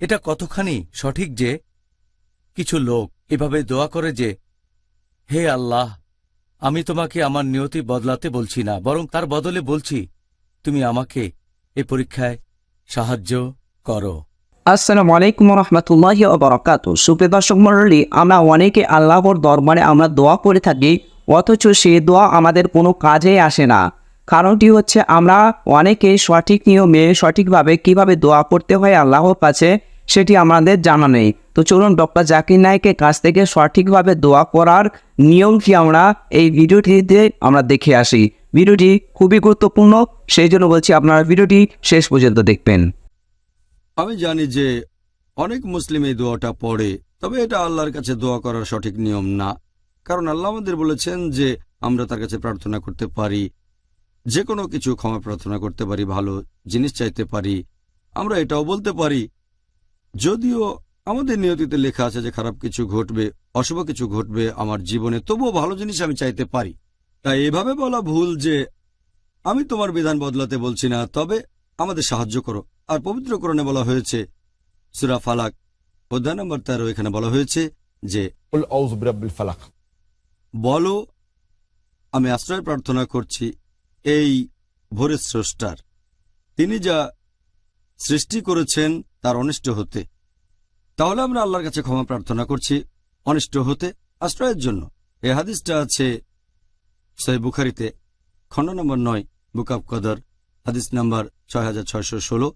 এটা কতখানি সঠিক যে কিছু লোক এভাবে দোয়া করে যে, হে আল্লাহ, আমি তোমাকে আমার নিয়তি বদলাতে বলছি না, বরং তার বদলে বলছি তুমি আমাকে এ পরীক্ষায় সাহায্য করো। আসসালামু আলাইকুম রহমতুল্লাহি ওয়া বারাকাতুহু। সুপ্রিয় দর্শক মণ্ডলী, আমরা অনেকে আল্লাহর দরবারে আমরা দোয়া করে থাকি, অথচ সেই দোয়া আমাদের কোনো কাজে আসে না। কারণটি হচ্ছে আমরা অনেকে সঠিক নিয়মে সঠিকভাবে কিভাবে দোয়া করতে হয় আল্লাহর কাছে সেটি আমাদের জানা নেই। তো চলুন ডক্টর জাকির নায়েকের কাছ থেকে সঠিকভাবে দোয়া করার নিয়মটি আমরা এই ভিডিওটিতে আমরা দেখে আসি। ভিডিওটি খুবই গুরুত্বপূর্ণ, সেই জন্য বলছি আপনারা ভিডিওটি শেষ পর্যন্ত দেখবেন। আমি জানি যে অনেক মুসলিম এই দোয়াটা পড়ে, তবে এটা আল্লাহর কাছে দোয়া করার সঠিক নিয়ম না। কারণ আল্লাহ আমাদের বলেছেন যে আমরা তার কাছে প্রার্থনা করতে পারি, যে কোনো কিছু ক্ষমা প্রার্থনা করতে পারি, ভালো জিনিস চাইতে পারি। আমরা এটাও বলতে পারি, যদিও আমাদের নিয়তিতে লেখা আছে যে খারাপ কিছু ঘটবে, অশুভ কিছু ঘটবে আমার জীবনে, তবুও ভালো জিনিস আমি চাইতে পারি। তাই এভাবে বলা ভুল যে আমি তোমার বিধান বদলাতে বলছি না, তবে আমাদের সাহায্য করো। আর পবিত্র কোরআনে বলা হয়েছে, সূরা ফালাক অধ্যায় নম্বর 13, এখানে বলা হয়েছে যে বলো আমি আশ্রয় প্রার্থনা করছি এই ভোরের স্রষ্টার, তিনি যা সৃষ্টি করেছেন তার অনিষ্ট হতে। তাহলে আমরা আল্লাহর কাছে ক্ষমা প্রার্থনা করছি অনিষ্ট হতে আশ্রয়ের জন্য। এই হাদিসটা আছে সহিহ বুখারীতে, খণ্ড নম্বর 9, বুক অব কদর, হাদিস নাম্বার 6616।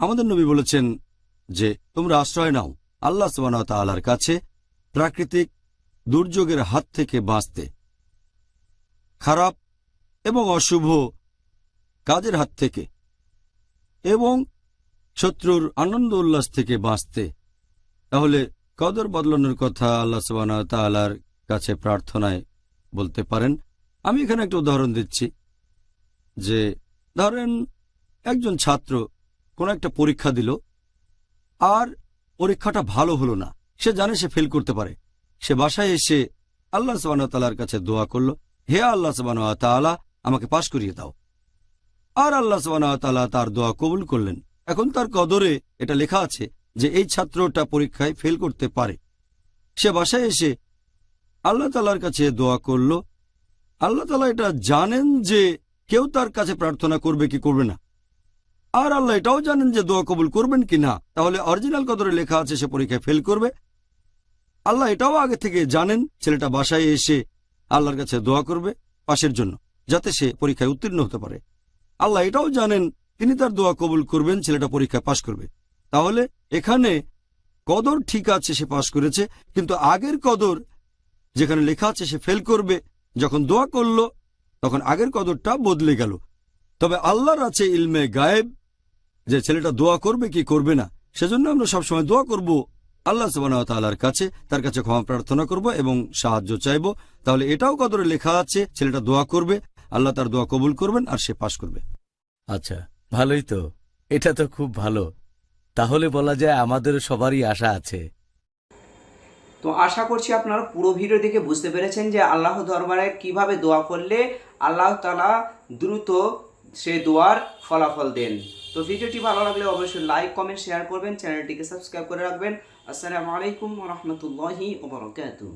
আমাদের নবী বলেছেন যে তোমরা আশ্রয় নাও আল্লাহ সুবহানাহু ওয়া তাআলার কাছে প্রাকৃতিক দুর্যোগের হাত থেকে বাঁচতে, খারাপ এবং অশুভ কাজের হাত থেকে এবং শত্রুর আনন্দ উল্লাস থেকে বাঁচতে। তাহলে কদর বদলানোর কথা আল্লাহ সুবহানাহু ওয়া তাআলার কাছে প্রার্থনায় বলতে পারেন। আমি এখানে একটা উদাহরণ দিচ্ছি যে ধরেন একজন ছাত্র কোনো একটা পরীক্ষা দিল আর পরীক্ষাটা ভালো হলো না, সে জানে সে ফেল করতে পারে। সে বাসায় এসে আল্লাহ সুবহানাহু ওয়া তাআলার কাছে দোয়া করল, হে আল্লাহ সুবহানাহু ওয়া তাআলা আমাকে পাশ করিয়ে দাও। আর আল্লাহ সুবহানাহু ওয়া তাআলা তার দোয়া কবুল করলেন। এখন তার কদরে এটা লেখা আছে যে এই ছাত্রটা পরীক্ষায় ফেল করতে পারে। সে বাসায় এসে আল্লাহ তাআলার কাছে দোয়া করল। আল্লাহ তাআলা এটা জানেন যে কেউ তার কাছে প্রার্থনা করবে কি করবে না, আর আল্লাহ এটাও জানেন যে দোয়া কবুল করবেন কি না। তাহলে অরিজিনাল কদরে লেখা আছে সে পরীক্ষায় ফেল করবে। আল্লাহ এটাও আগে থেকে জানেন ছেলেটা বাসায় এসে আল্লাহর কাছে দোয়া করবে পাশের জন্য, যাতে সে পরীক্ষায় উত্তীর্ণ হতে পারে। আল্লাহ এটাও জানেন তিনি তার দোয়া কবুল করবেন, ছেলেটা পরীক্ষায় পাশ করবে। তাহলে এখানে কদর ঠিক আছে, সে পাশ করেছে, কিন্তু আগের কদর যেখানে লেখা আছে সে ফেল করবে, যখন দোয়া করল তখন আগের কদরটা বদলে গেল। তবে আল্লাহর আছে ইলমে গায়েব যে ছেলেটা দোয়া করবে কি করবে না। সেজন্য আমরা সবসময় দোয়া করব আল্লাহ সুবহানাহু ওয়া তাআলার কাছে, তার কাছে ক্ষমা প্রার্থনা করব এবং সাহায্য চাইব। তাহলে এটাও কদরে লেখা আছে ছেলেটা দোয়া করবে, আল্লাহ তার দোয়া কবুল করবেন আর সে পাশ করবে। আচ্ছা, ভালোই তো, এটা তো খুব ভালো। তাহলে বলা যায় আমাদের সবারই আশা আছে। তো আশা করছি আপনারা পুরো ভিডিও দেখে বুঝতে পেরেছেন যে আল্লাহ দরবারে কিভাবে দোয়া করলে আল্লাহ তাআলা দ্রুত সে দোয়ার ফলাফল দেন। তো ভিডিওটি ভালো লাগলে অবশ্যই লাইক, কমেন্ট, শেয়ার করবেন, চ্যানেলটিকে সাবস্ক্রাইব করে রাখবেন। আসসালামু আলাইকুম ওয়া রাহমাতুল্লাহি ওয়া বারাকাতুহু।